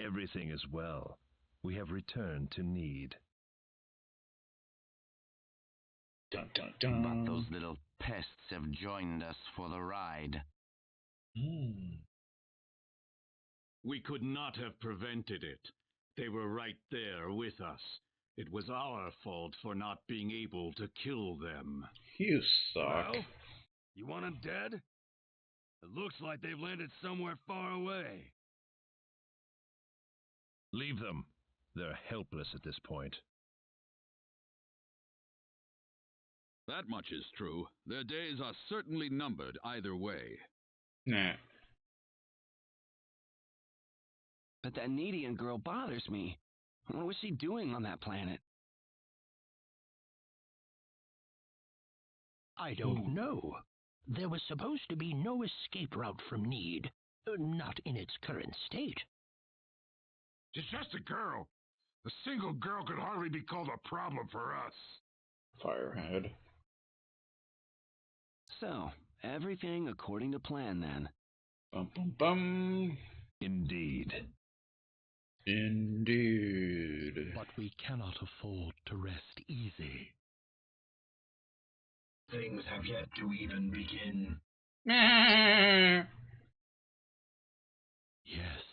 Everything is well. We have returned to Nede. Dun, dun, dun. But those little pests have joined us for the ride. We could not have prevented it. They were right there with us. It was our fault for not being able to kill them. You suck. Well, you want them dead? It looks like they've landed somewhere far away. Leave them. They're helpless at this point. That much is true. Their days are certainly numbered either way. Nah. But that Nedian girl bothers me. What was she doing on that planet? I don't know. There was supposed to be no escape route from Nede. Not in its current state. She's just a girl. A single girl could hardly be called a problem for us. Firehead. So, everything according to plan then. Bum bum bum. Indeed. Indeed. But we cannot afford to rest easy. Things have yet to even begin. Yes.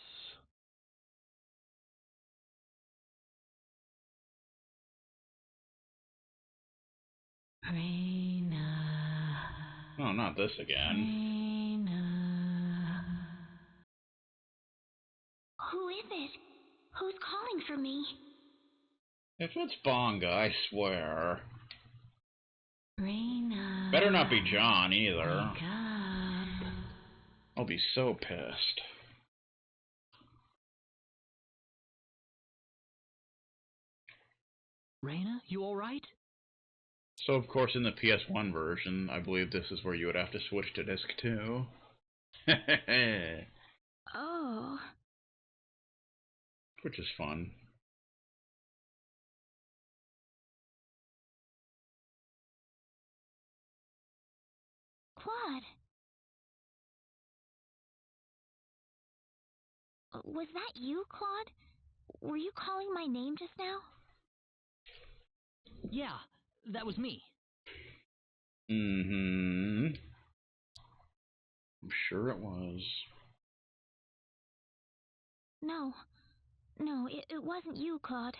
Reina. Oh, not this again. Reina. Who is it? Who's calling for me? If it's Bonga, I swear. Reina. Better not be John either. Wake up. I'll be so pissed. Reina, you alright? So, of course, in the PS1 version, I believe this is where you would have to switch to disc 2. Oh. Which is fun. Claude. Was that you, Claude? Were you calling my name just now? Yeah, that was me. Mm-hmm. I'm sure it was. No. No, it wasn't you, Claude.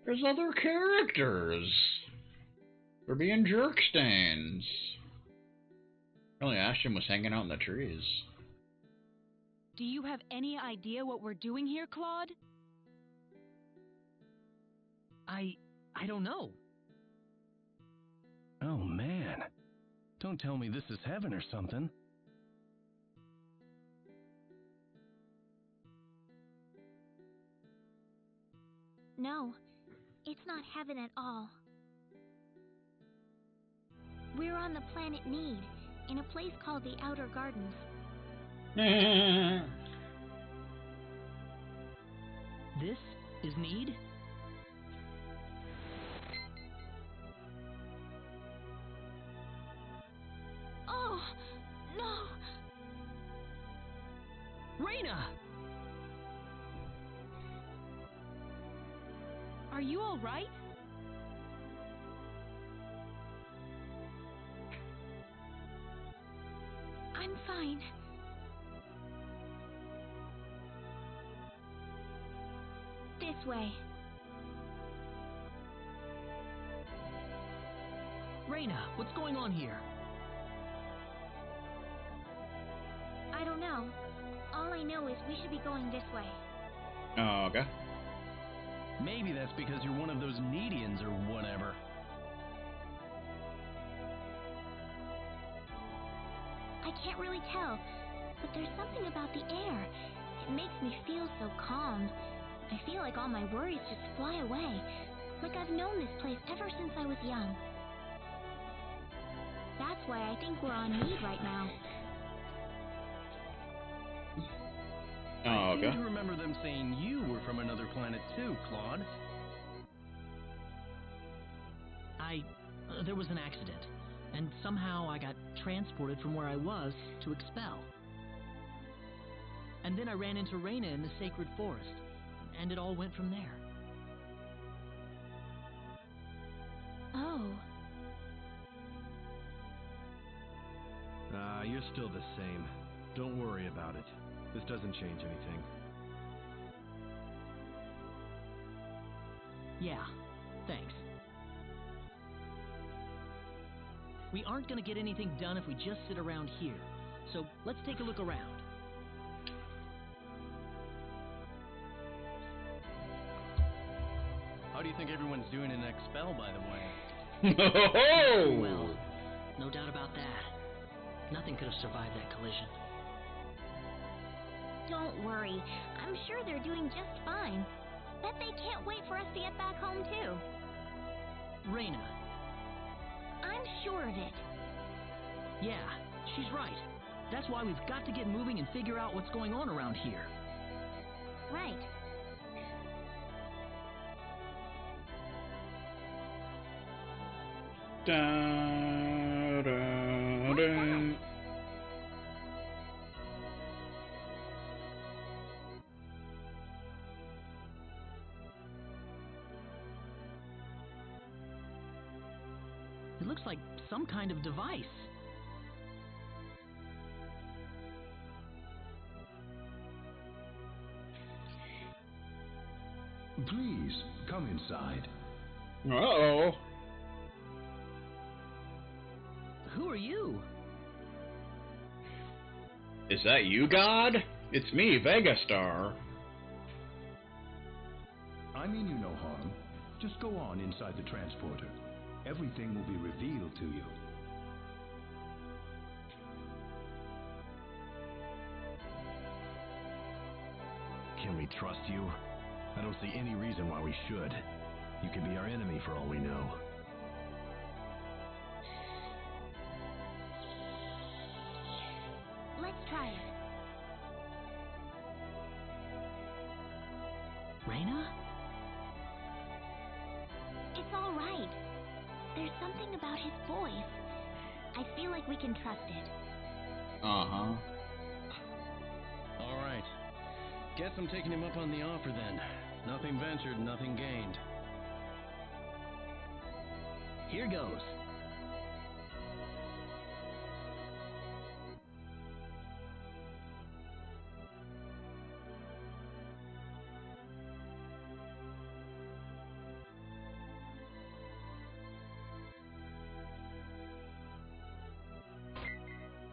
There's other characters. They're being jerk stains. Really, Ashton was hanging out in the trees. Do you have any idea what we're doing here, Claude? I don't know. Oh, man. Don't tell me this is heaven or something. No, it's not heaven at all. We're on the planet Nede, in a place called the Outer Gardens. This is Nede? Oh, no! Reina! Are you all right? I'm fine. This way. Reina, what's going on here? I don't know. All I know is we should be going this way. Oh, okay. Maybe that's because you're one of those Nedians or whatever. I can't really tell, but there's something about the air. It makes me feel so calm. I feel like all my worries just fly away, like I've known this place ever since I was young. That's why I think we're on Nede right now. Oh, okay. I seem to remember them saying you were from another planet too, Claude. There was an accident. and somehow I got transported from where I was to Expel. And then I ran into Reyna in the Sacred Forest, and it all went from there. Oh. You're still the same. Don't worry about it. This doesn't change anything. Yeah, thanks. We aren't gonna get anything done if we just sit around here, so let's take a look around. How do you think everyone's doing in Expel, by the way? Oh! Well, no doubt about that. Nothing could have survived that collision. Don't worry. I'm sure they're doing just fine. Bet they can't wait for us to get back home, too. Reyna. I'm sure of it. Yeah, she's right. That's why we've got to get moving and figure out what's going on around here. Right. Da, da, What's da. that? It looks like some kind of device. Please, come inside. Uh-oh. Who are you? Is that you, God? It's me, Vegastar. I mean you no harm. Just go on inside the transporter. Everything will be revealed to you. Can we trust you? I don't see any reason why we should. You could be our enemy for all we know. Let's try it. Reyna? It's all right. There's something about his voice. I feel like we can trust it. Uh-huh. All right. Guess I'm taking him up on the offer then. Nothing ventured, nothing gained. Here goes.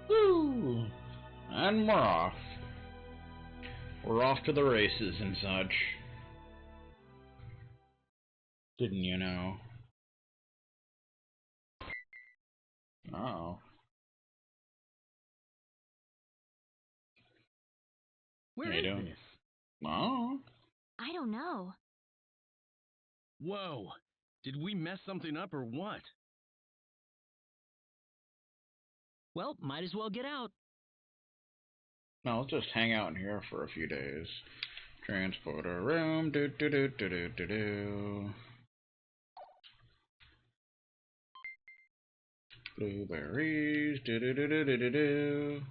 Woo! And we're off. We're off to the races and such. Didn't you know? Uh-oh. Where How you is doing? this? Oh. I don't know. Whoa! Did we mess something up or what? Well, might as well get out. No, let's just hang out in here for a few days. Transporter room, do do do do do do do. Blueberries, do do do do do do do.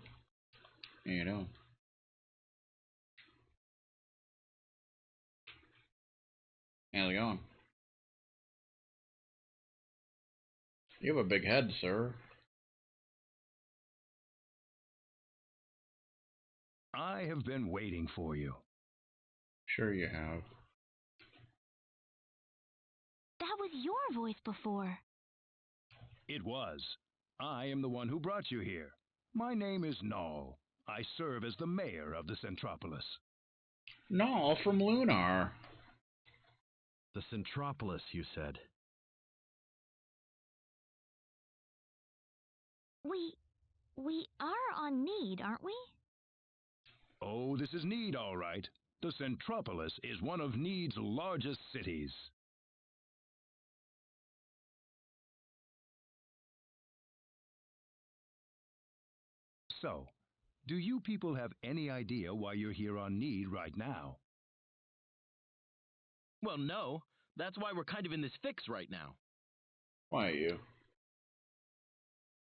You know. How's it going? You have a big head, sir. I have been waiting for you. Sure you have. That was your voice before. It was. I am the one who brought you here. My name is Null. I serve as the mayor of the Centropolis. No, from Lunar. The Centropolis, you said. We are on Nede, aren't we? Oh, this is Nede, all right. The Centropolis is one of Nede's largest cities. So, do you people have any idea why you're here on Nede right now? Well, no. That's why we're kind of in this fix right now. Why you?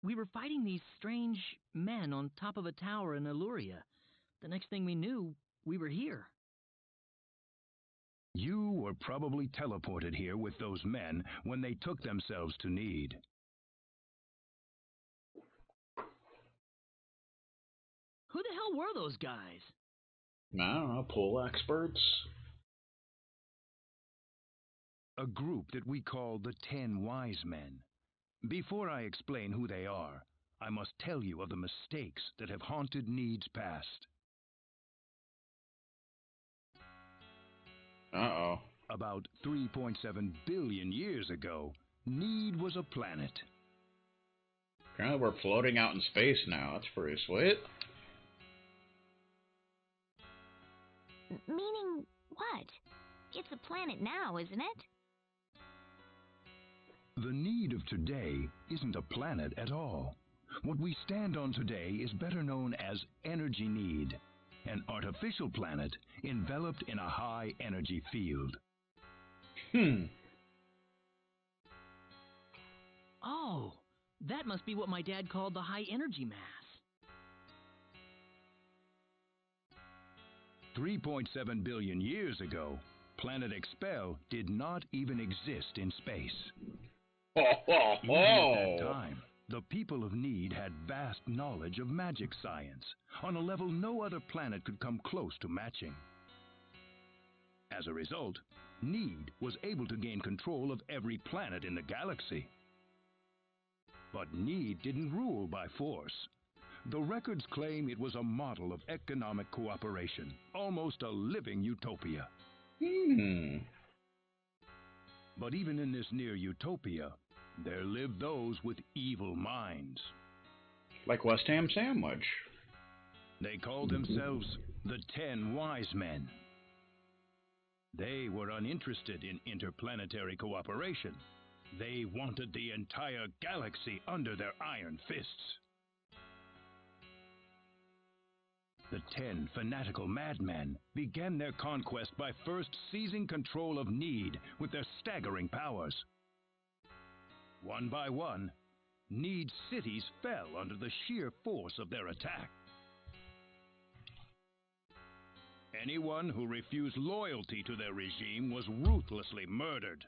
We were fighting these strange men on top of a tower in Illuria. The next thing we knew, we were here. You were probably teleported here with those men when they took themselves to Nede. Who the hell were those guys? I don't know, pool experts? A group that we call the 10 Wise Men. Before I explain who they are, I must tell you of the mistakes that have haunted Nede's past. Uh-oh. About 3.7 billion years ago, Nede was a planet. Apparently we're floating out in space now. That's pretty sweet. Meaning what? It's a planet now, isn't it? The Nede of today isn't a planet at all. What we stand on today is better known as Energy Nede, an artificial planet enveloped in a high-energy field. Oh, that must be what my dad called the high-energy mass. 3.7 billion years ago, Planet Expel did not even exist in space. Even at that time, the people of Nede had vast knowledge of magic science, on a level no other planet could come close to matching. As a result, Nede was able to gain control of every planet in the galaxy. But Nede didn't rule by force. The records claim it was a model of economic cooperation, almost a living utopia. But even in this near utopia, there lived those with evil minds. Like West Ham Sandwich. They called themselves the 10 Wise Men. They were uninterested in interplanetary cooperation. They wanted the entire galaxy under their iron fists. The 10 fanatical madmen began their conquest by first seizing control of Nede with their staggering powers. One by one, Nede's cities fell under the sheer force of their attack. Anyone who refused loyalty to their regime was ruthlessly murdered.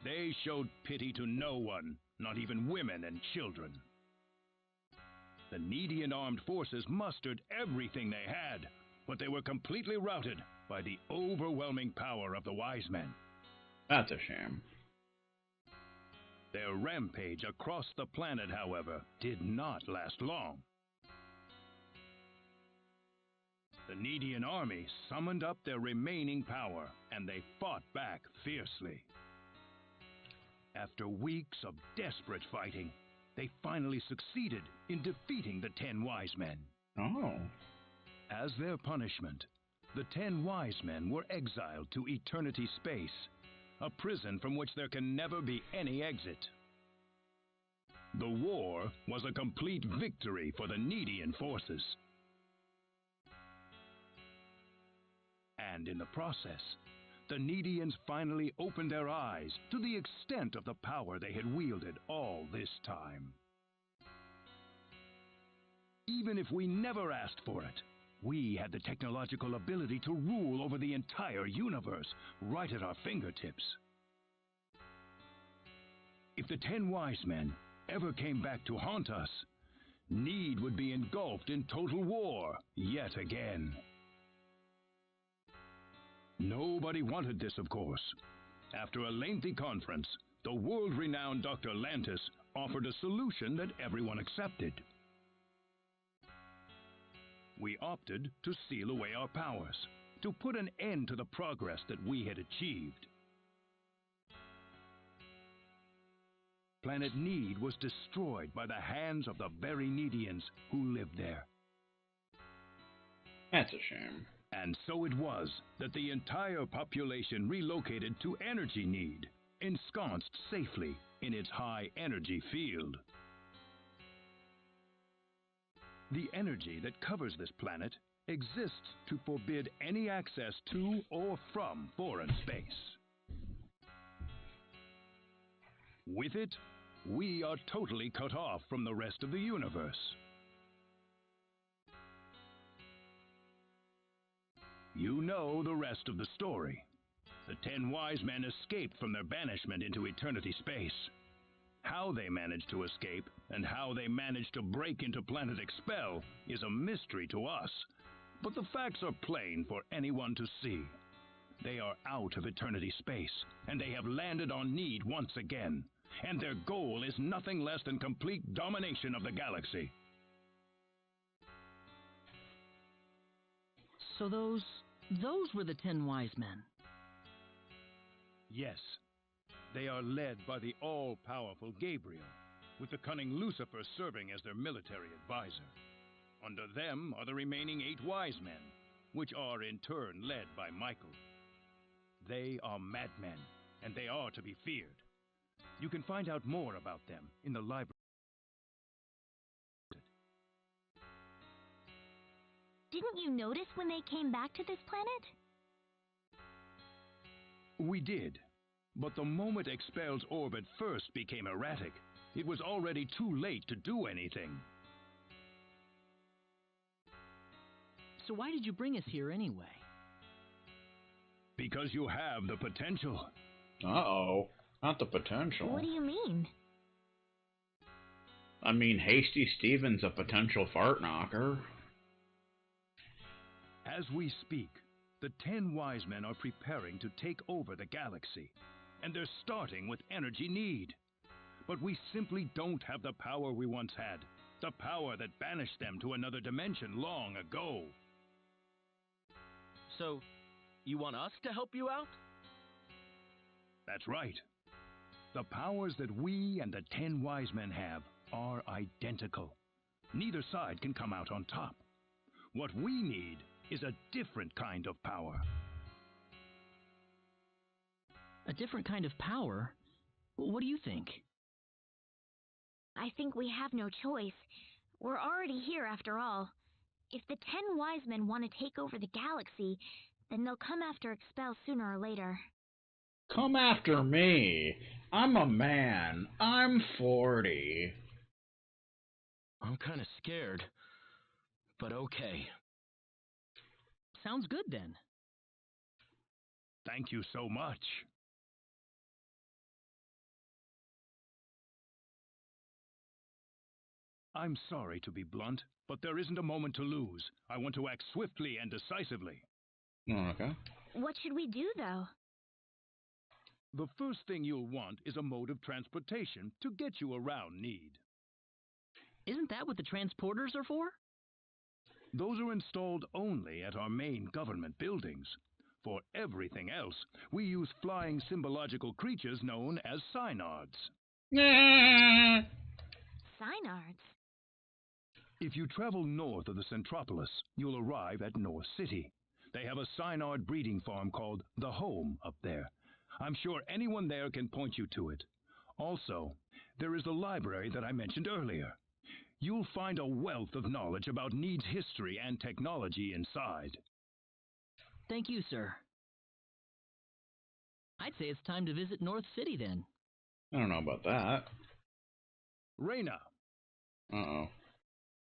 They showed pity to no one, not even women and children. The Nedean armed forces mustered everything they had, but they were completely routed by the overwhelming power of the Wise Men. That's a shame. Their rampage across the planet, however, did not last long. The Nedean army summoned up their remaining power, and they fought back fiercely. After weeks of desperate fighting, they finally succeeded in defeating the 10 Wise Men. Oh. As their punishment, the 10 Wise Men were exiled to eternity space, a prison from which there can never be any exit. The war was a complete victory for the Nedean forces. And in the process, the Nedeans finally opened their eyes to the extent of the power they had wielded all this time. Even if we never asked for it, we had the technological ability to rule over the entire universe right at our fingertips. If the 10 Wise Men ever came back to haunt us, Nede would be engulfed in total war yet again. Nobody wanted this, of course. After a lengthy conference, the world-renowned Dr. Lantis offered a solution that everyone accepted. We opted to seal away our powers, to put an end to the progress that we had achieved. Planet Nede was destroyed by the hands of the very Nedeans who lived there. That's a shame. And so it was that the entire population relocated to Energy Nede, ensconced safely in its high-energy field. The energy that covers this planet exists to forbid any access to or from foreign space. With it, we are totally cut off from the rest of the universe. You know the rest of the story. The 10 wise men escaped from their banishment into eternity space. How they managed to escape, and how they managed to break into Planet Expel, is a mystery to us. But the facts are plain for anyone to see. They are out of eternity space, and they have landed on Nede once again. And their goal is nothing less than complete domination of the galaxy. So those were the 10 wise men. Yes, they are led by the all-powerful Gabriel, with the cunning Lucifer serving as their military advisor. Under them are the remaining 8 wise men, which are in turn led by Michael. They are madmen, and they are to be feared. You can find out more about them in the library. Didn't you notice when they came back to this planet? We did, but the moment Expel's orbit first became erratic, it was already too late to do anything. So why did you bring us here anyway? Because you have the potential. Uh-oh. Not the potential. What do you mean? I mean, Hasty Steven's a potential fart knocker. As we speak, the 10 wise men are preparing to take over the galaxy, and they're starting with energy Nede. But we simply don't have the power we once had, the power that banished them to another dimension long ago. So, you want us to help you out? That's right. The powers that we and the 10 wise men have are identical. Neither side can come out on top. What we need is a different kind of power. A different kind of power? What do you think? I think we have no choice. We're already here after all. If the 10 wise men want to take over the galaxy, then they'll come after Expel sooner or later. Come after me. I'm a man. I'm 40. I'm kind of scared, but okay. Sounds good then. Thank you so much. I'm sorry to be blunt, but there isn't a moment to lose. I want to act swiftly and decisively. Okay. What should we do, though? The first thing you'll want is a mode of transportation to get you around Nede. Isn't that what the transporters are for? Those are installed only at our main government buildings. For everything else, we use flying symbological creatures known as synards. Synards? If you travel north of the Centropolis, you'll arrive at North City. They have a synard breeding farm called The Home up there. I'm sure anyone there can point you to it. Also, there is the library that I mentioned earlier. You'll find a wealth of knowledge about Nede's history and technology inside. Thank you, sir. I'd say it's time to visit North City then. I don't know about that. Reyna. Uh-oh.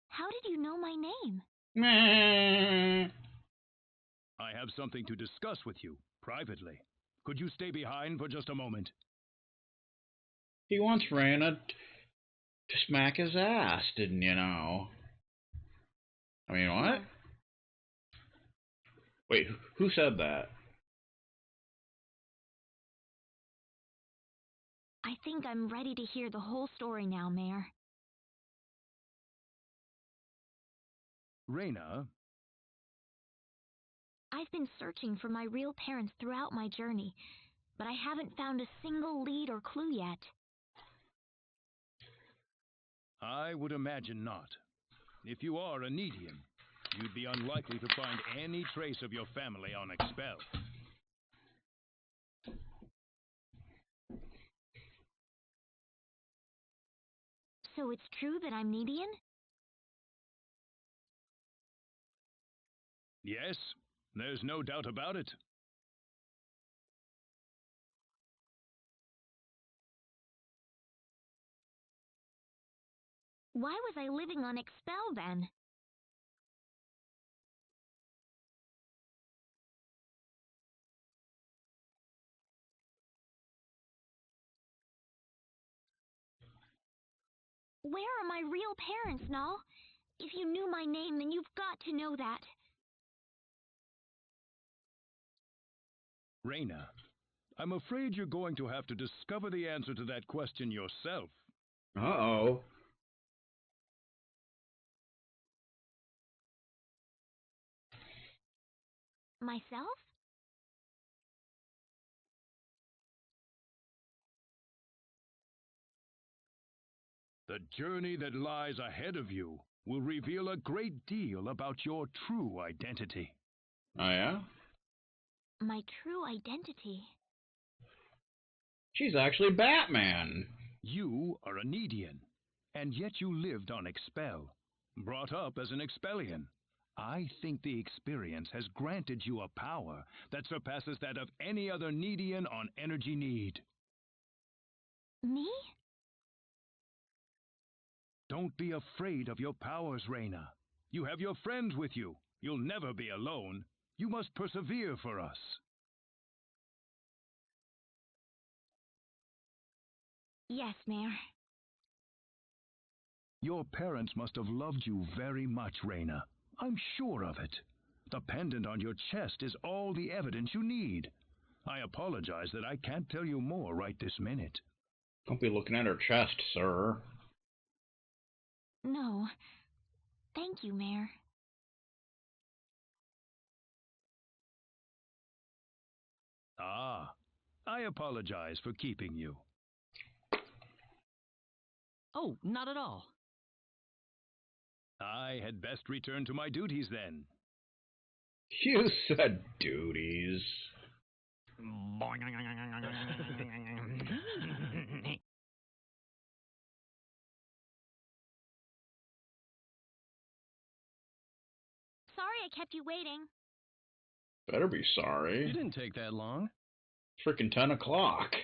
How did you know my name? Meh. I have something to discuss with you, privately. Could you stay behind for just a moment? He wants Reyna to smack his ass, didn't you know? I mean, what? Yeah. Wait, who said that? I think I'm ready to hear the whole story now, Mayor. Reyna. I've been searching for my real parents throughout my journey, but I haven't found a single lead or clue yet. I would imagine not. If you are a Nedian, you'd be unlikely to find any trace of your family on Expel. So it's true that I'm Nedian? Yes, there's no doubt about it. Why was I living on Expel then? Where are my real parents, Null? If you knew my name, then you've got to know that. Reina, I'm afraid you're going to have to discover the answer to that question yourself. Uh-oh. Myself? The journey that lies ahead of you will reveal a great deal about your true identity. Oh, yeah? My true identity. She's actually Batman. You are a Nedian, and yet you lived on Expel, brought up as an Expellian. I think the experience has granted you a power that surpasses that of any other Nedian on Energy Need. Me? Don't be afraid of your powers, Reina. You have your friends with you. You'll never be alone. You must persevere for us. Yes, Mayor. Your parents must have loved you very much, Reina. I'm sure of it. The pendant on your chest is all the evidence you need. I apologize that I can't tell you more right this minute. Don't be looking at her chest, sir. No. Thank you, Mayor. Ah, I apologize for keeping you. Oh, not at all. I had best return to my duties then. You said duties. Sorry I kept you waiting. Better be sorry. You didn't take that long. Freaking 10 o'clock.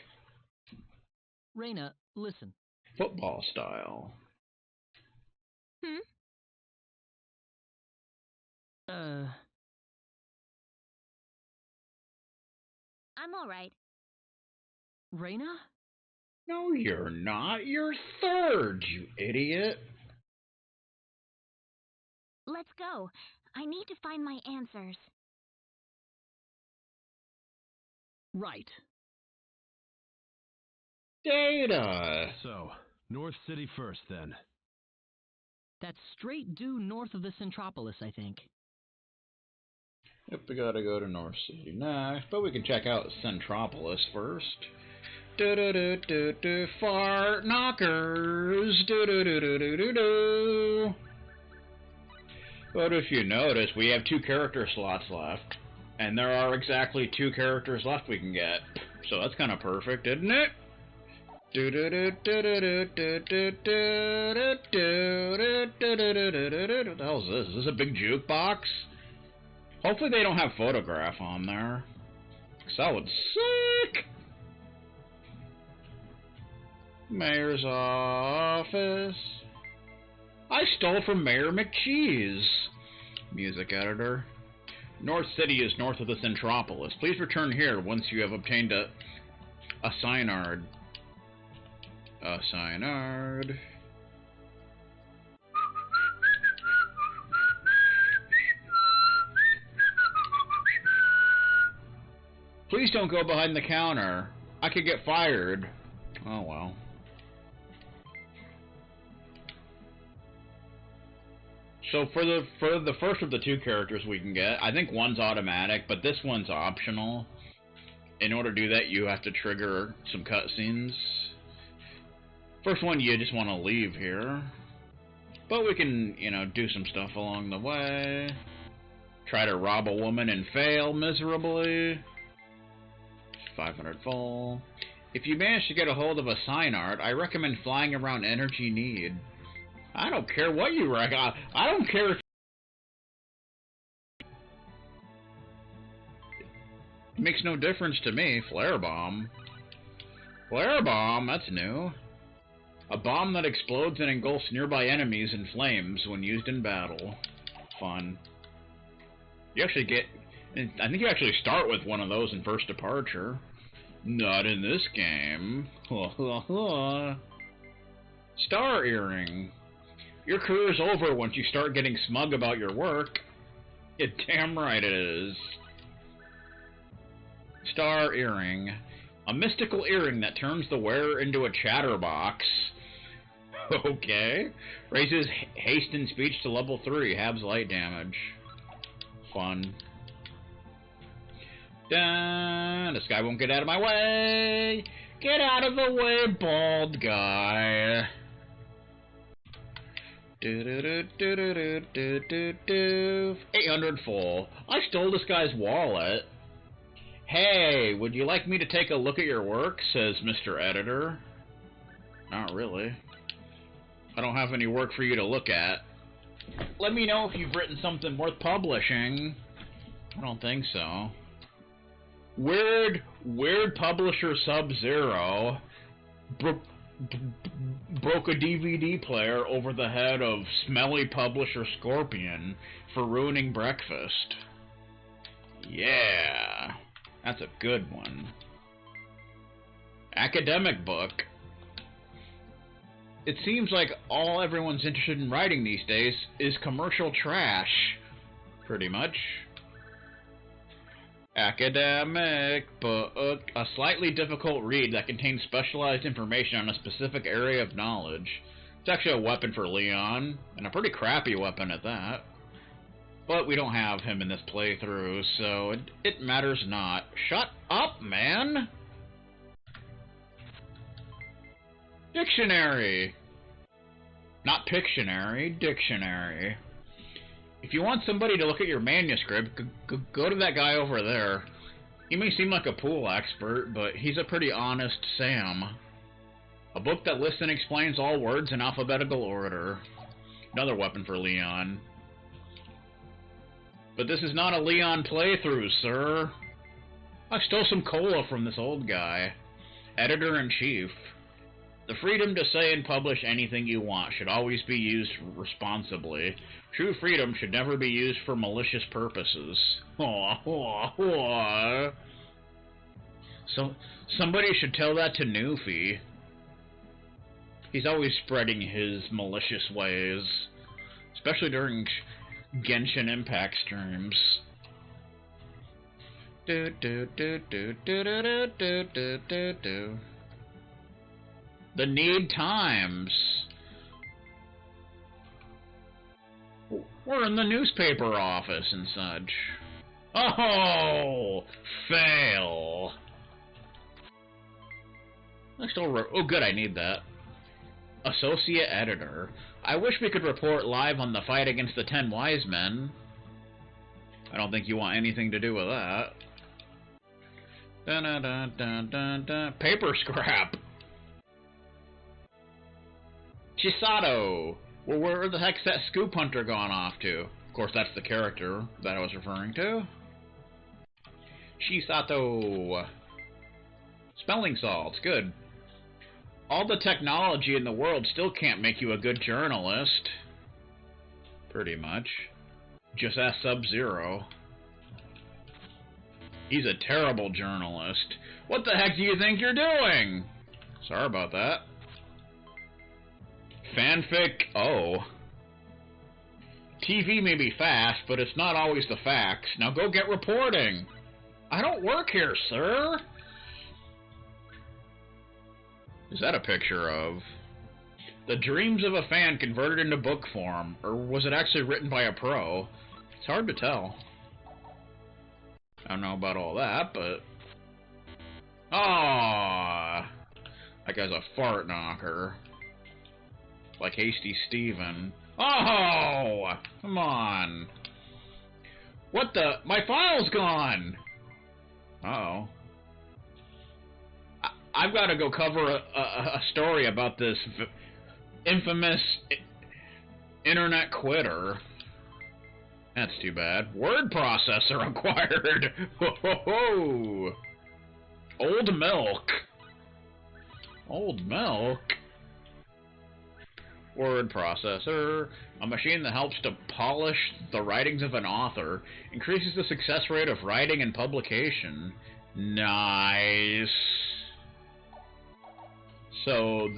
Reina, listen. Football style. I'm alright. Reina? No, you're not. You're third, you idiot. Let's go. I need to find my answers. Right. Data. So, North City first, then. That's straight due north of the Centropolis, I think. Yep, we gotta go to North City next, but we can check out Centropolis first. Do-do-do-do-do, fart knockers. Do-do-do-do-do-do. But if you notice, we have 2 character slots left. And there are exactly 2 characters left we can get. So that's kind of perfect, isn't it? What the hell is this? Is this a big jukebox? Hopefully they don't have photograph on there. 'Cause that would suck! Mayor's office. I stole from Mayor McCheese. Music editor. North City is north of the Centropolis. Please return here once you have obtained a Synard. A Synard. Please don't go behind the counter. I could get fired. Oh well. So for the first of the 2 characters we can get, I think one's automatic, but this one's optional. In order to do that, you have to trigger some cutscenes. First one, you just want to leave here. But we can, you know, do some stuff along the way. Try to rob a woman and fail miserably. 500 full. If you manage to get a hold of a sign art, I recommend flying around Energy Need. I don't care what you reckon. I don't care if... It makes no difference to me. Flare bomb. Flare bomb, that's new. A bomb that explodes and engulfs nearby enemies in flames when used in battle. Fun. You actually get... I think you actually start with one of those in First Departure. Not in this game. Star Earring. Your career's over once you start getting smug about your work. Yeah, damn right it is. Star Earring. A mystical earring that turns the wearer into a chatterbox. Okay. Raises haste and speech to level 3. Halves light damage. Fun. Dun, this guy won't get out of my way. Get out of the way, bald guy. 800 full. I stole this guy's wallet. Hey, would you like me to take a look at your work? Says Mr. Editor. Not really. I don't have any work for you to look at. Let me know if you've written something worth publishing. I don't think so. Weird publisher Sub-Zero broke a DVD player over the head of smelly publisher Scorpion for ruining breakfast. Yeah, that's a good one. Academic book. It seems like all everyone's interested in writing these days is commercial trash. Pretty much. Academic book. A slightly difficult read that contains specialized information on a specific area of knowledge. It's actually a weapon for Leon, and a pretty crappy weapon at that. But we don't have him in this playthrough, so it matters not. Shut up, man! Dictionary! Not Pictionary, dictionary. If you want somebody to look at your manuscript, go to that guy over there. He may seem like a pool expert, but he's a pretty honest Sam. A book that lists and explains all words in alphabetical order. Another weapon for Leon. But this is not a Leon playthrough, sir. I stole some cola from this old guy. Editor-in-Chief. The freedom to say and publish anything you want should always be used responsibly. True freedom should never be used for malicious purposes. So, somebody should tell that to Newfie. He's always spreading his malicious ways. Especially during Genshin Impact streams. The Need Times. We're in the newspaper office and such. Oh, fail. I still wrote. Oh, good, I need that. Associate Editor. I wish we could report live on the fight against the 10 Wise Men. I don't think you want anything to do with that. Dun, dun, dun, dun, dun, dun. Paper scrap. Chisato. Well, where the heck's that scoop hunter gone off to? Of course, that's the character that I was referring to. Chisato. Spelling salts. Good. All the technology in the world still can't make you a good journalist. Pretty much. Just ask Sub-Zero. He's a terrible journalist. What the heck do you think you're doing? Sorry about that. Fanfic, oh. TV may be fast, but it's not always the facts. Now go get reporting. I don't work here, sir. Is that a picture of The Dreams of a Fan Converted into Book Form? Or was it actually written by a pro? It's hard to tell. I don't know about all that, but... Ah, that guy's a fart knocker. Like Hasty Steven. Oh! Come on. What the? My file's gone! Uh-oh. I've got to go cover a story about this infamous internet quitter. That's too bad. Word processor acquired! Ho ho ho! Old milk. Old milk? Word processor. A machine that helps to polish the writings of an author. Increases the success rate of writing and publication. Nice. So,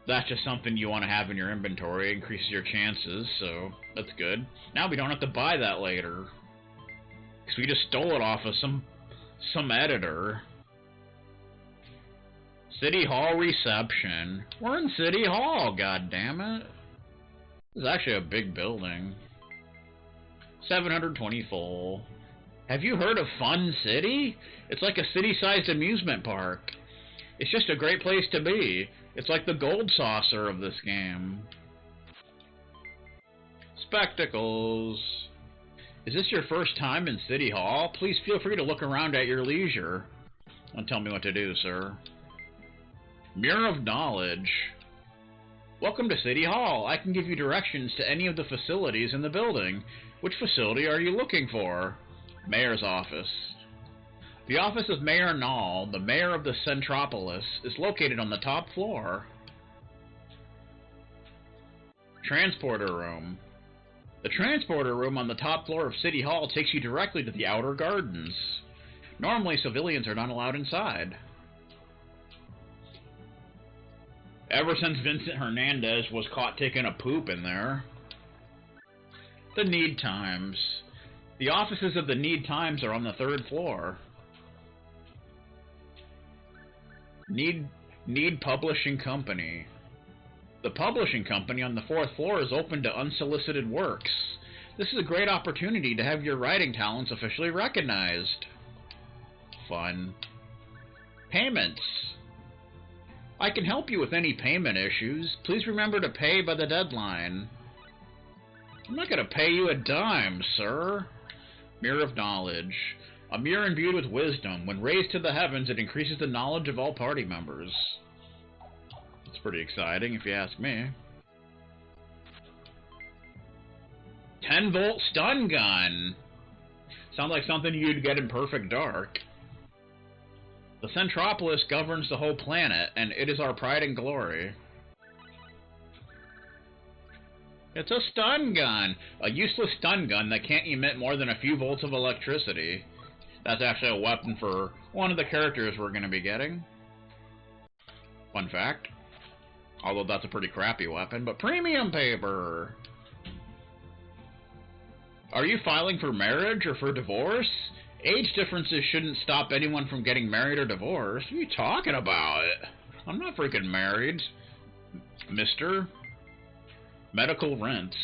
that's just something you want to have in your inventory. Increases your chances, so that's good. Now we don't have to buy that later. Because we just stole it off of some editor. City Hall reception. We're in City Hall, goddammit. This is actually a big building. 720 full. Have you heard of Fun City? It's like a city-sized amusement park. It's just a great place to be. It's like the gold saucer of this game. Spectacles. Is this your first time in City Hall? Please feel free to look around at your leisure. Don't tell me what to do, sir. Mirror of Knowledge. Welcome to City Hall. I can give you directions to any of the facilities in the building. Which facility are you looking for? Mayor's office. The office of Mayor Nall, the mayor of the Centropolis, is located on the top floor. Transporter room. The transporter room on the top floor of City Hall takes you directly to the outer gardens. Normally, civilians are not allowed inside. Ever since Vincent Hernandez was caught taking a poop in there. The Need Times. The offices of the Need Times are on the 3rd floor. Need Publishing Company. The publishing company on the 4th floor is open to unsolicited works. This is a great opportunity to have your writing talents officially recognized. Fun. Payments. I can help you with any payment issues. Please remember to pay by the deadline. I'm not going to pay you a dime, sir. Mirror of Knowledge. A mirror imbued with wisdom. When raised to the heavens, it increases the knowledge of all party members. It's pretty exciting, if you ask me. 10-volt stun gun. Sounds like something you'd get in Perfect Dark. The Centropolis governs the whole planet, and it is our pride and glory. It's a stun gun! A useless stun gun that can't emit more than a few volts of electricity. That's actually a weapon for one of the characters we're going to be getting. Fun fact. Although that's a pretty crappy weapon, but premium paper! Are you filing for marriage or for divorce? Age differences shouldn't stop anyone from getting married or divorced. What are you talking about? I'm not freaking married, mister. Medical rents.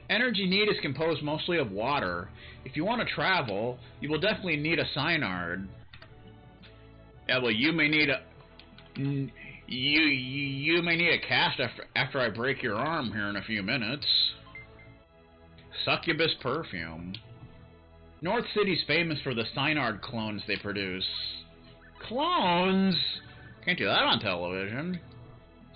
Energy Need is composed mostly of water. If you want to travel, you will definitely need a Synard. Yeah, well, you may need a... You may need a cast after I break your arm here in a few minutes. Succubus perfume. North City's famous for the Synard clones they produce. Clones? Can't do that on television.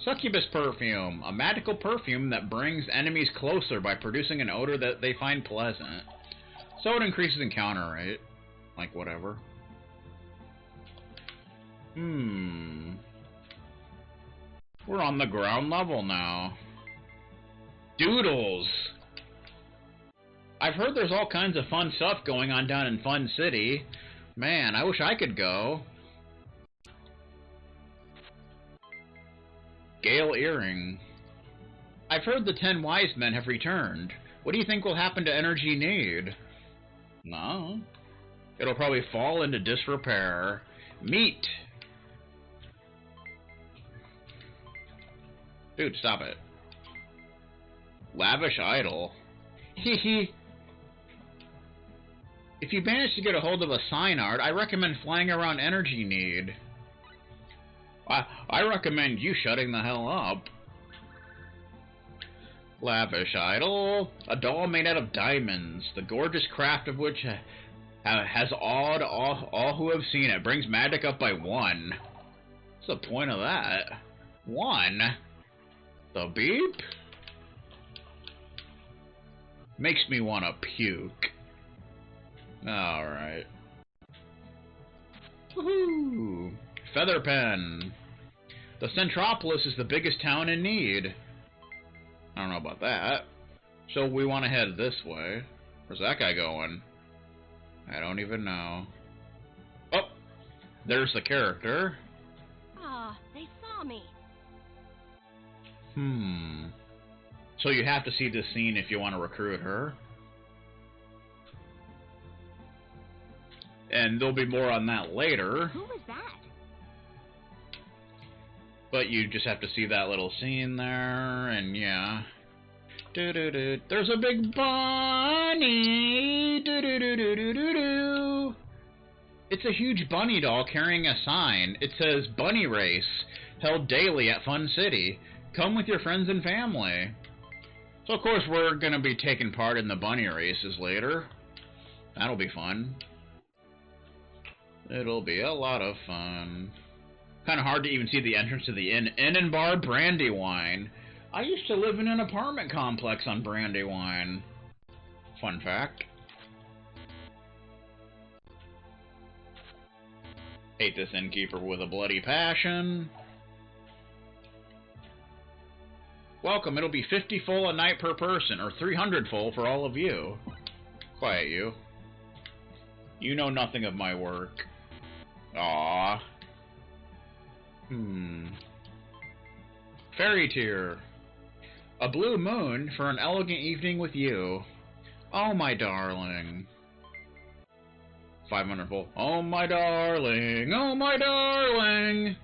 Succubus perfume. A magical perfume that brings enemies closer by producing an odor that they find pleasant. So it increases encounter rate. Like, whatever. We're on the ground level now. Doodles! I've heard there's all kinds of fun stuff going on down in Fun City. Man, I wish I could go. Gale Earring. I've heard the 10 wise men have returned. What do you think will happen to Energy Need? No. It'll probably fall into disrepair. Meat. Dude, stop it. Lavish Idol. Hehe. If you manage to get a hold of a Synard, I recommend flying around Energy Need. I recommend you shutting the hell up. Lavish Idol. A doll made out of diamonds, the gorgeous craft of which has awed all who have seen it. Brings magic up by 1. What's the point of that? 1? The beep? Makes me want to puke. Alright. Woohoo! Feather Pen. The Centropolis is the biggest town in Need. I don't know about that. So we want to head this way. Where's that guy going? I don't even know. Oh! There's the character. Ah, they saw me. So you have to see this scene if you want to recruit her. And there'll be more on that later. Who was that? But you just have to see that little scene there, and yeah. Do-do-do. There's a big bunny! Do-do-do-do-do-do-do! It's a huge bunny doll carrying a sign. It says, Bunny Race, held daily at Fun City. Come with your friends and family. So of course we're going to be taking part in the bunny races later. That'll be fun. It'll be a lot of fun. Kind of hard to even see the entrance to the inn. Inn and Bar Brandywine. I used to live in an apartment complex on Brandywine. Fun fact. Hate this innkeeper with a bloody passion. Welcome, it'll be 50 full a night per person, or 300 full for all of you. Quiet you. You know nothing of my work. Aww. Fairy tier. A blue moon for an elegant evening with you. Oh, my darling. 500 full. Oh, my darling. Oh, my darling.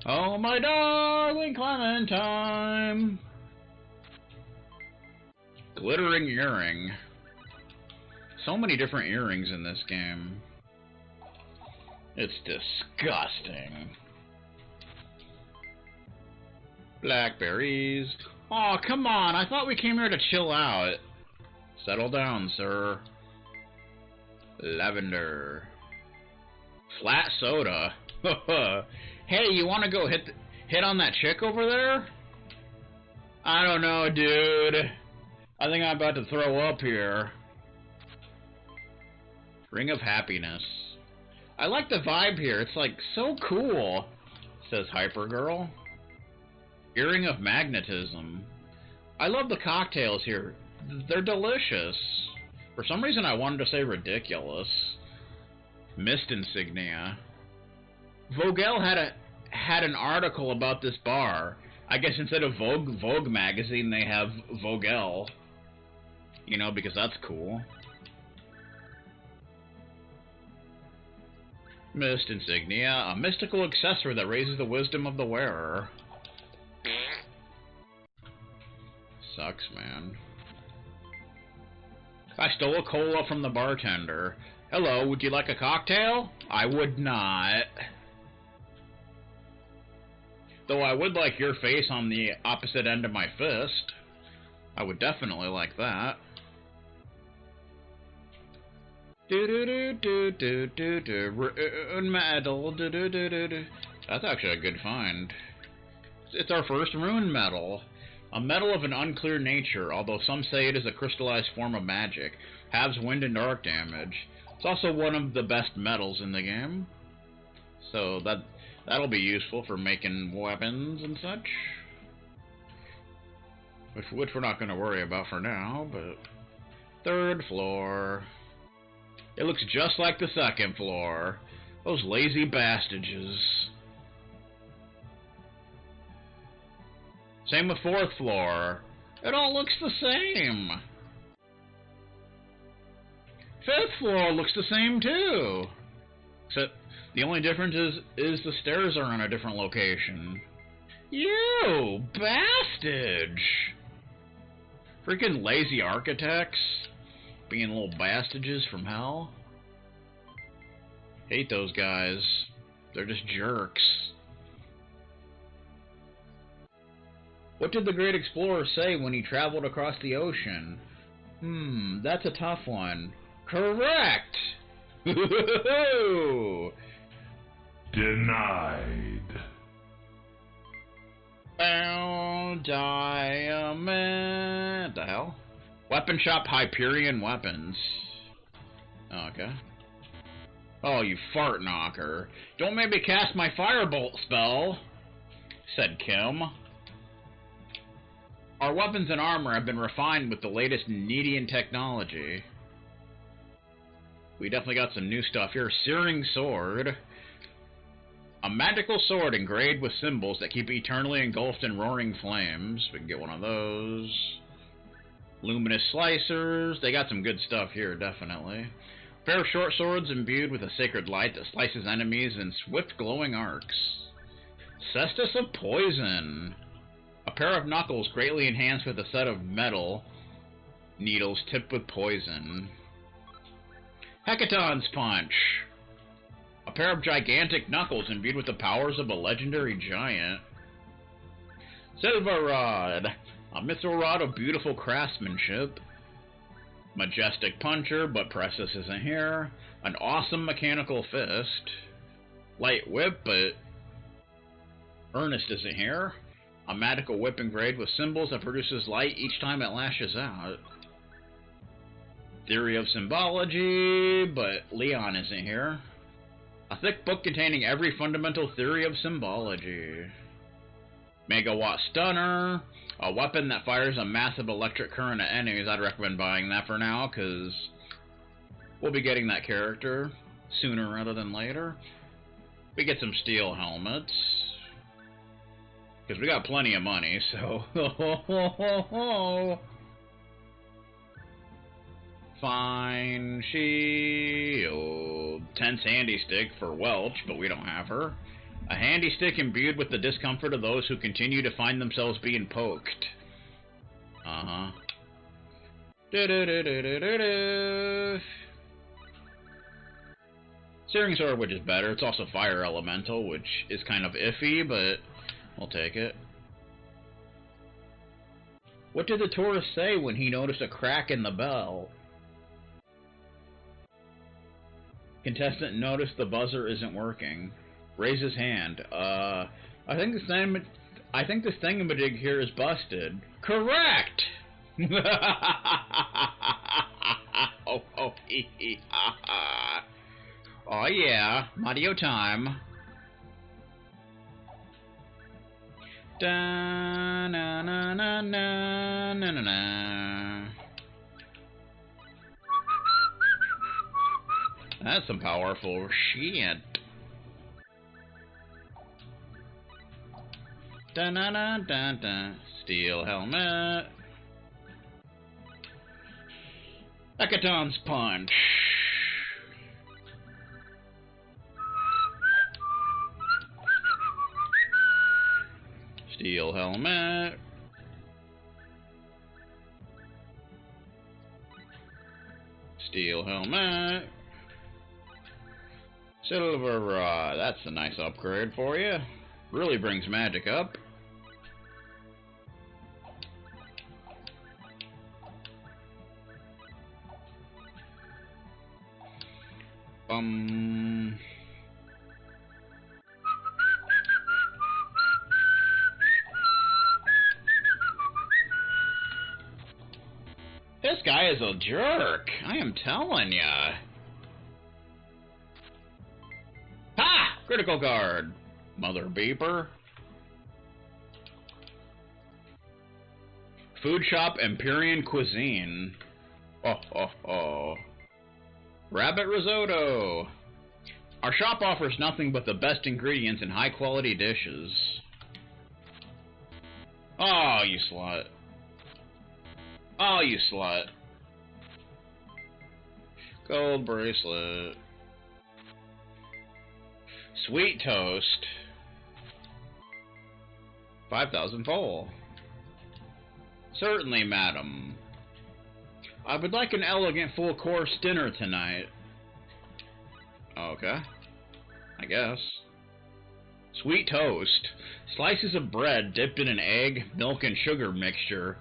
Oh, my darling Clementine. Glittering earring. So many different earrings in this game. It's disgusting. Blackberries. Aw, come on. I thought we came here to chill out. Settle down, sir. Lavender. Flat soda. Hey, you want to go hit on that chick over there? I don't know, dude. I think I'm about to throw up here. Ring of Happiness. I like the vibe here. It's like so cool, says Hypergirl. Earring of Magnetism. I love the cocktails here. They're delicious. For some reason I wanted to say ridiculous. Mist Insignia. Vogel had an article about this bar. I guess instead of Vogue magazine they have Vogel. You know, because that's cool. Mist Insignia, a mystical accessory that raises the wisdom of the wearer. Sucks, man. I stole a cola from the bartender. Hello, would you like a cocktail? I would not. Though I would like your face on the opposite end of my fist. I would definitely like that. Rune medal. That's actually a good find. It's our first rune medal. A metal of an unclear nature, although some say it is a crystallized form of magic. Halves wind and dark damage. It's also one of the best metals in the game. So that'll be useful for making weapons and such. Which we're not going to worry about for now, but... Third floor. It looks just like the second floor. Those lazy bastages. Same with fourth floor. It all looks the same. Fifth floor looks the same too. Except the only difference is the stairs are in a different location. You bastage! Freaking lazy architects. Being little bastages from hell. Hate those guys. They're just jerks. What did the great explorer say when he traveled across the ocean? That's a tough one. Correct! Denied. Diamond. The hell? Weapon shop Hyperion weapons. Oh, okay. Oh, you fart knocker. Don't make me cast my firebolt spell, said Kim. Our weapons and armor have been refined with the latest Nedian technology. We definitely got some new stuff here. Searing Sword. A magical sword engraved with symbols that keep eternally engulfed in roaring flames. We can get one of those. Luminous Slicers. They got some good stuff here, definitely. Pair of short swords imbued with a sacred light that slices enemies in swift glowing arcs. Cestus of Poison. A pair of knuckles greatly enhanced with a set of metal needles tipped with poison. Hecaton's Punch. A pair of gigantic knuckles imbued with the powers of a legendary giant. Silver Rod. A mithril rod of beautiful craftsmanship. Majestic Puncher, but Pressus isn't here. An awesome mechanical fist. Light Whip, but Ernest isn't here. A magical whip engraved with symbols that produces light each time it lashes out. Theory of Symbology, but Leon isn't here. A thick book containing every fundamental theory of symbology. Megawatt Stunner. A weapon that fires a massive electric current at enemies. I'd recommend buying that for now, because we'll be getting that character sooner rather than later. We get some steel helmets, because we got plenty of money, so... Fine shield. Tense handy stick for Welch, but we don't have her. A handy stick imbued with the discomfort of those who continue to find themselves being poked. Uh-huh. Searing Sword, which is better. It's also Fire Elemental, which is kind of iffy, but we'll take it. What did the tourist say when he noticed a crack in the bell? Contestant noticed the buzzer isn't working. Raise his hand. I think this thingamajig here is busted. Correct! Oh yeah, Mario time. Da na na na na na na na. That's some powerful shit. Da na na da da. Steel helmet. Hecaton's Punch. Steel helmet. Steel helmet. Silver Rod. That's a nice upgrade for you. Really brings magic up. This guy is a jerk. I am telling ya. Ha! Critical guard. Mother beeper. Food shop Empyrean cuisine. Oh, oh, oh. Rabbit risotto. Our shop offers nothing but the best ingredients and high quality dishes. Oh, you slut. Oh, you slut. Gold bracelet. Sweet toast. 5,000 full. Certainly, madam. I would like an elegant full-course dinner tonight. Okay. I guess. Sweet toast. Slices of bread dipped in an egg, milk, and sugar mixture,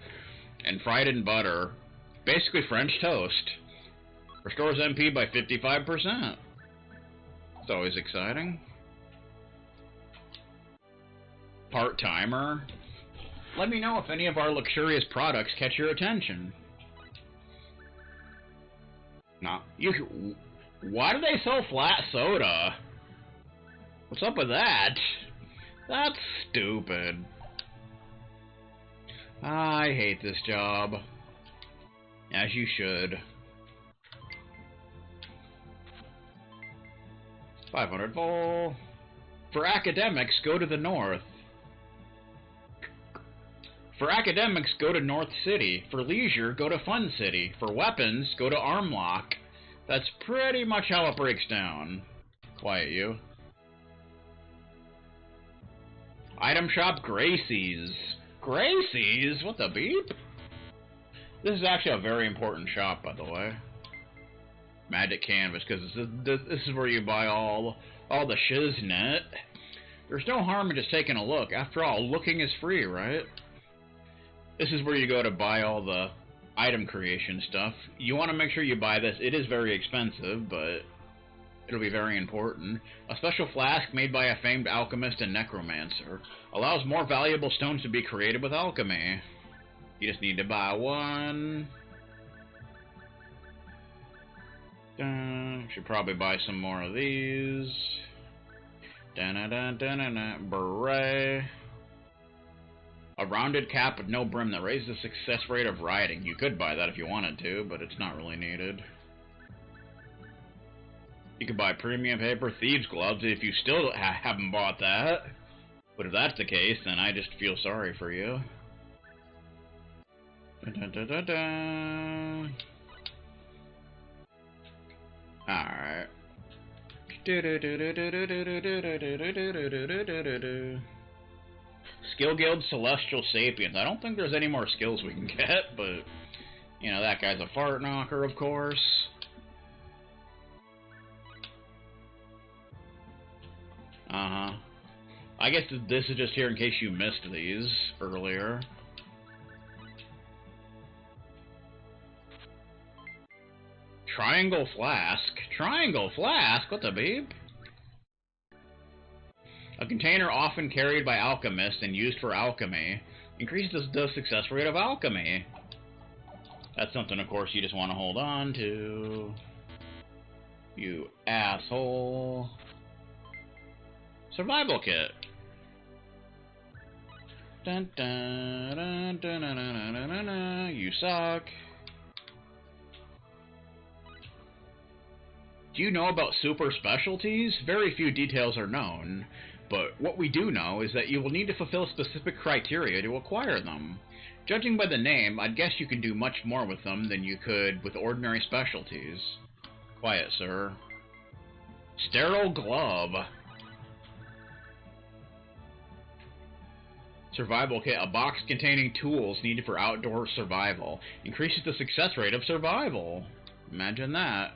and fried in butter. Basically French toast. Restores MP by 55%. It's always exciting. Part-timer. Let me know if any of our luxurious products catch your attention. No. Why do they sell flat soda? What's up with that? That's stupid. I hate this job. As you should. 500 vol. For academics, go to the north. For academics, go to North City. For leisure, go to Fun City. For weapons, go to Armlock. That's pretty much how it breaks down. Quiet you. Item shop Gracie's. Gracie's? What the beep? This is actually a very important shop, by the way. Magic Canvas, because this is where you buy all the shiznit. There's no harm in just taking a look. After all, looking is free, right? This is where you go to buy all the item creation stuff. You want to make sure you buy this. It is very expensive, but it'll be very important. A special flask made by a famed alchemist and necromancer. Allows more valuable stones to be created with alchemy. You just need to buy one. Should probably buy some more of these. Beret. A rounded cap with no brim that raises the success rate of riding. You could buy that if you wanted to, but it's not really needed. You could buy premium paper thieves gloves if you still haven't bought that. But if that's the case, then I just feel sorry for you. Alright. Skill Guild Celestial Sapiens. I don't think there's any more skills we can get, but you know, that guy's a fart knocker, of course. I guess this is just here in case you missed these earlier. Triangle Flask. Triangle Flask? What the beep? A container often carried by alchemists and used for alchemy. Increases the success rate of alchemy. That's something, of course, you just want to hold on to. You asshole. Survival kit. Dun, dun, dun, dun, dun, dun, dun, dun, dun. You suck. Do you know about super specialties? Very few details are known, but what we do know is that you will need to fulfill specific criteria to acquire them. Judging by the name, I'd guess you can do much more with them than you could with ordinary specialties. Quiet, sir. Sterile glove. Survival kit, a box containing tools needed for outdoor survival. Increases the success rate of survival. Imagine that.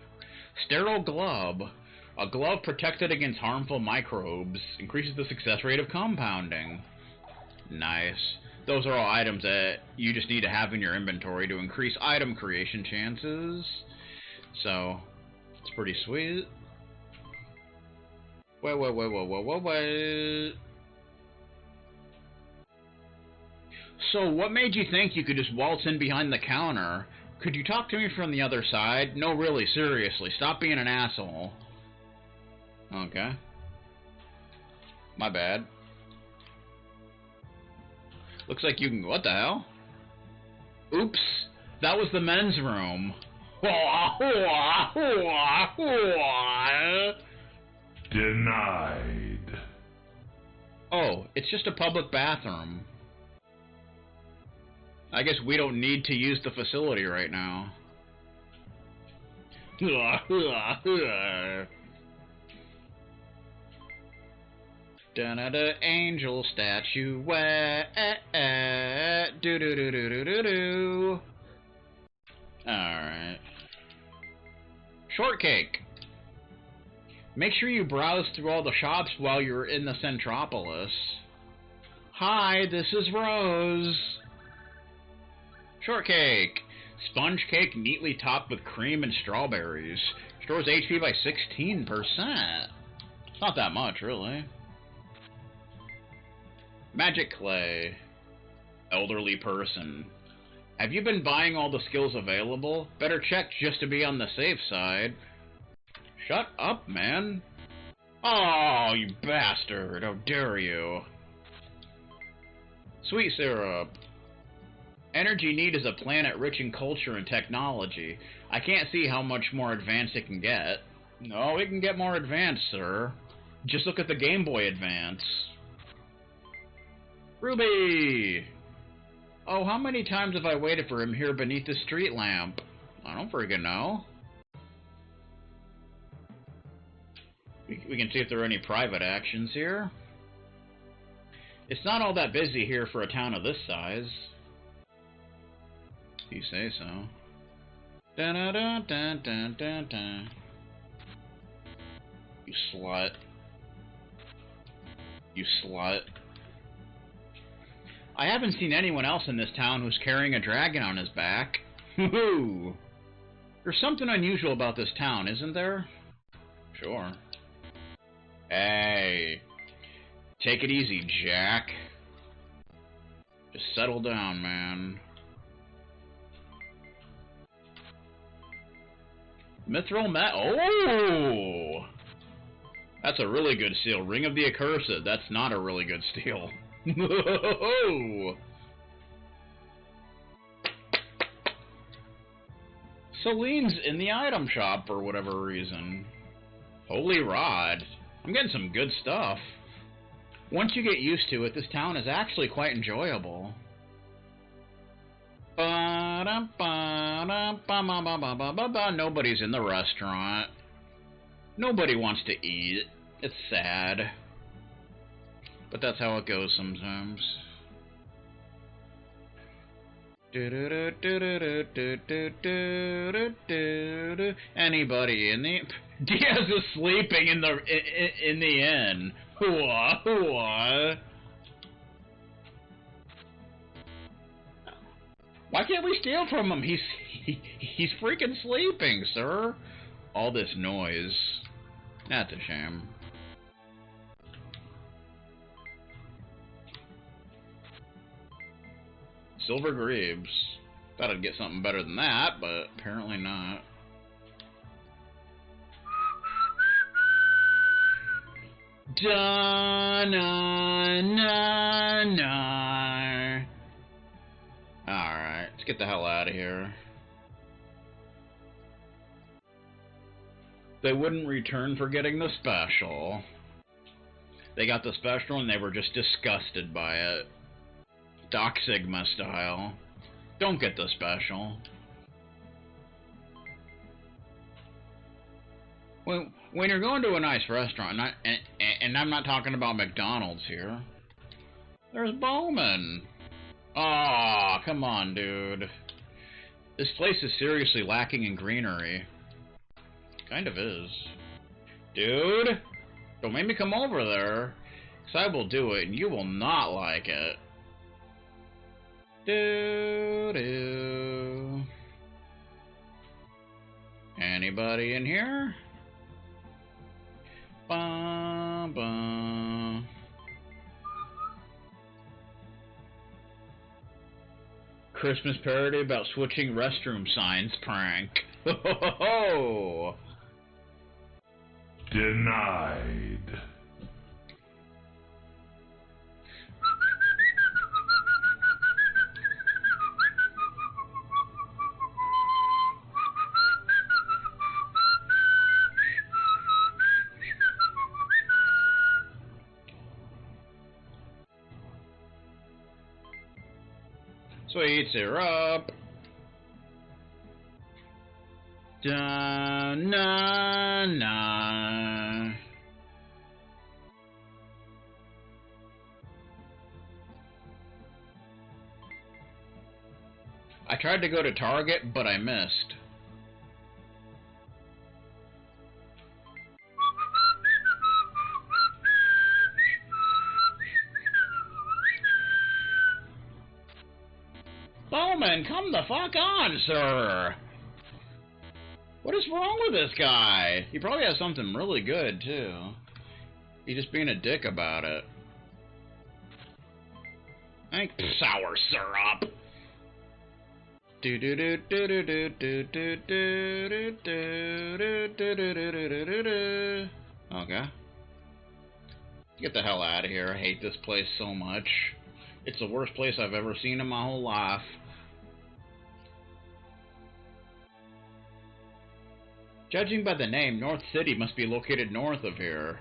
Sterile glove. A glove protected against harmful microbes. Increases the success rate of compounding. Nice. Those are all items that you just need to have in your inventory to increase item creation chances. So, it's pretty sweet. Wait. So, what made you think you could just waltz in behind the counter? Could you talk to me from the other side? No, really, seriously. Stop being an asshole. Okay. My bad. Looks like you can... What the hell? Oops. That was the men's room. Denied. Oh, it's just a public bathroom. I guess we don't need to use the facility right now. Da-da-da, angel statue. Do-do-do-do-do-do-do. Alright. Shortcake. Make sure you browse through all the shops while you're in the Centropolis. Hi, this is Rose. Shortcake. Sponge cake neatly topped with cream and strawberries. Restores HP by 16%. It's not that much, really. Magic clay. Elderly person. Have you been buying all the skills available? Better check just to be on the safe side. Shut up, man. Oh, you bastard. How dare you. Sweet syrup. Energy Need is a planet rich in culture and technology. I can't see how much more advanced it can get. No, it can get more advanced, sir. Just look at the Game Boy Advance. Ruby! Oh, how many times have I waited for him here beneath the street lamp? I don't freaking know. We can see if there are any private actions here. It's not all that busy here for a town of this size. You say so. Dun dun dun dun dun dun dun. You slut. You slut. I haven't seen anyone else in this town who's carrying a dragon on his back. Woohoo! There's something unusual about this town, isn't there? Sure. Hey. Take it easy, Jack. Just settle down, man. Mithril Met. Oh! That's a really good steal. Ring of the Accursed. That's not a really good steal. Celine's in the item shop for whatever reason. Holy Rod. I'm getting some good stuff. Once you get used to it, this town is actually quite enjoyable. Nobody's in the restaurant. Nobody wants to eat. It's sad. But that's how it goes sometimes. Anybody in the... Diaz is sleeping in the inn. What? Why can't we steal from him? He's freaking sleeping, sir. All this noise. That's a shame. Silver Grebes. Thought I'd get something better than that, but apparently not. Da-na-na-na. Alright, let's get the hell out of here. They wouldn't return for getting the special. They got the special and they were just disgusted by it. Doc Sigma style. Don't get the special. When you're going to a nice restaurant, and I'm not talking about McDonald's here, there's Bowman. Aw, come on, dude. This place is seriously lacking in greenery. Kind of is. Dude, don't make me come over there, 'cause I will do it, and you will not like it. Doo-doo. Anybody in here? Ba-ba. Christmas parody about switching restroom signs prank. Ho-ho-ho! Denied. Sweet syrup. Da-na-na. I tried to go to Target, but I missed. Bowman, come the fuck on, sir! What is wrong with this guy? He probably has something really good, too. He's just being a dick about it. I think sour syrup. Okay. Get the hell out of here. I hate this place so much. It's the worst place I've ever seen in my whole life. Judging by the name, North City must be located north of here.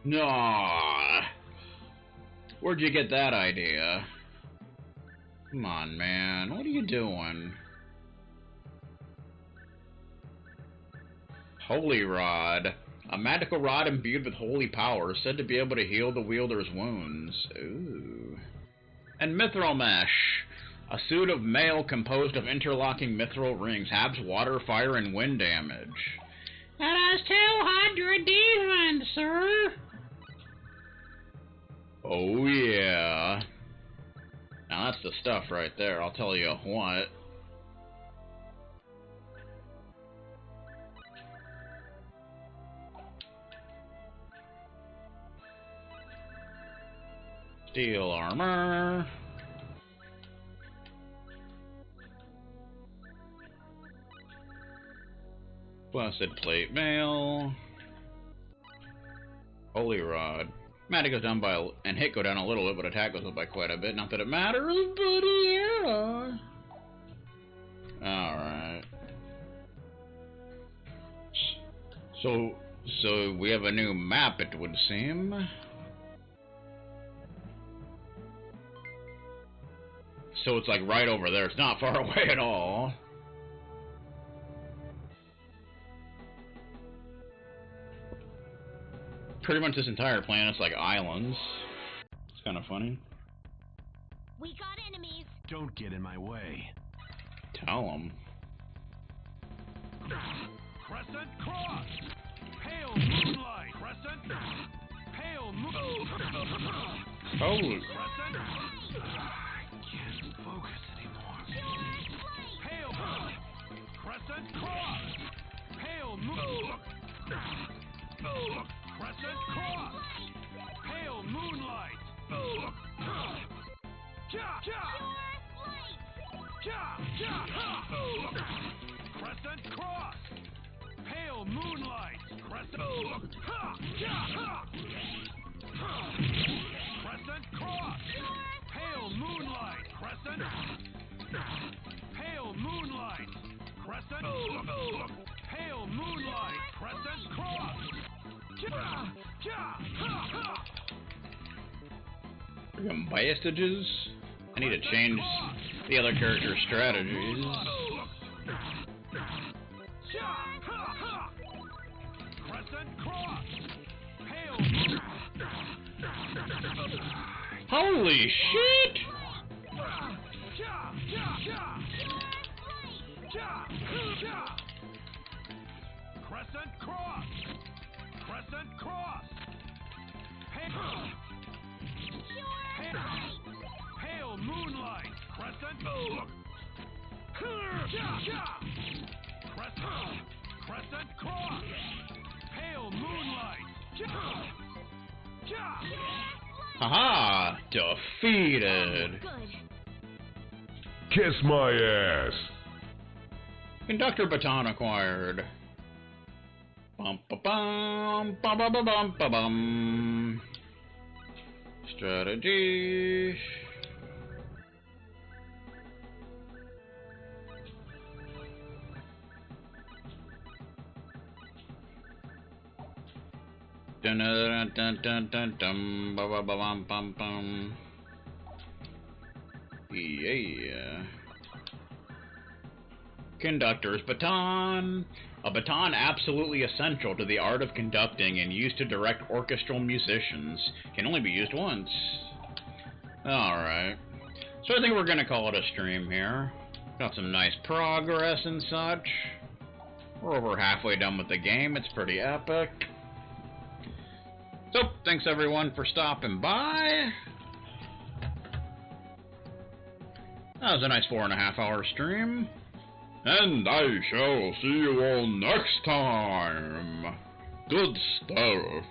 Nah. Where'd you get that idea? Come on, man. What are you doing? Holy Rod. A magical rod imbued with holy power, said to be able to heal the wielder's wounds. Ooh. And Mithril Mesh. A suit of mail composed of interlocking mithril rings. Halves water, fire, and wind damage. That has 200 demons, sir. Oh, yeah. Now that's the stuff right there, I'll tell you what. Steel armor. Blessed plate mail. Holy rod. Magic goes down by and hit go down a little bit, but attack goes up by quite a bit. Not that it matters, but yeah. Alright. So we have a new map, it would seem. So it's like right over there. It's not far away at all. Pretty much this entire planet's like islands. It's kind of funny. We got enemies. Don't get in my way. Tell them. Crescent cross. Pale moonlight. Crescent. Pale moon. Holy. Crescent. I can't focus anymore. Pale. Crescent cross. Pale moon. Crescent cross. Pale moonlight. Crescent cross. Pale moonlight. Crescent. Crescent cross. Pale moonlight. Crescent. Pale moonlight. Crescent. Pale moonlight. Crescent cross. Freaking Biastages? I need to change the other character's strategies. Holy shit! Crescent cross. Crescent cross. Pale moonlight. Crescent. Crescent cross. Pale moonlight. Haha! Defeated! Kiss my ass! Conductor baton acquired. Bum ba bum ba ba ba bum ba bum. Strategy. Dun dun dun dun dun dun ba ba ba bum bum bum. Yeah. Conductor's baton. A baton absolutely essential to the art of conducting and used to direct orchestral musicians. Can only be used once. Alright. So I think we're gonna call it a stream here. Got some nice progress and such. We're over halfway done with the game. It's pretty epic. So, thanks everyone for stopping by. That was a nice 4.5 hour stream. And I shall see you all next time. Good stuff.